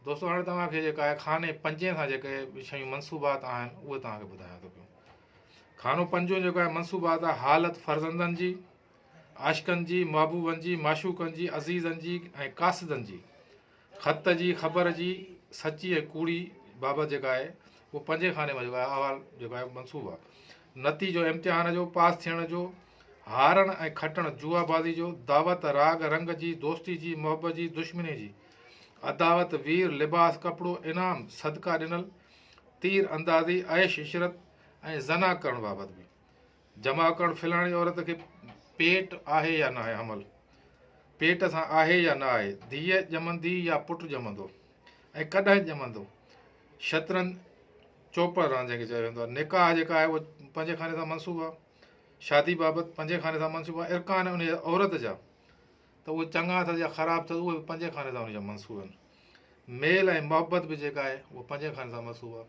दोस्तों हाणे तव्हांखे जेका आहे खाने पंजे सां जेके शयूं मनसूबात आहिनि उहे तव्हांखे ॿुधायां थो पियो। खानो पंजो जेको आहे मनसूबात आहे हालत फर्ज़ंदनि जी, आशिकनि जी, महबूबनि जी, माशूकनि जी, अज़ीज़नि जी ऐं कासिदनि जी, ख़त जी, ख़बर जी, सची ऐं कूड़ी बाबति जेका आहे उहो पंजे खाने में जेको आहे अहवाल जेको आहे मनसूबु आहे। नतीजो इम्तिहान जो, पास थियण जो, हारण ऐं खटण जुआबाज़ी जो, दावत राग रंग जी, दोस्ती जी, मोहबत जी, दुश्मनी जी, अदावत वीर लिबास कपिड़ो इनाम सदका ॾिनल, तीर अंदाज़ी ऐश इशरत ऐं ज़ना करण बाबति बि, जमा करणु फिलाणी औरत खे पेट आहे या न आहे हमल, पेट सां आहे या न आहे, धीअ ॼमंदी या पुटु ॼमंदो ऐं कॾहिं ॼमंदो, शतरंज चौपड़ रांदि जंहिंखे चयो वेंदो आहे, निकाह जेका आहे उहो पंजे खाने सां मनसूबु आहे, शादी बाबति पंजे खाने सां मनसूबु आहे, इरकान उन औरत जा त उहे चङा अथसि या ख़राबु अथसि उहे पंजे खाने सां उन जा मनसूबु आहिनि, मेल ऐं मोहबत बि जेका आहे उहा पंजे खाने सां मनसूबु आहे।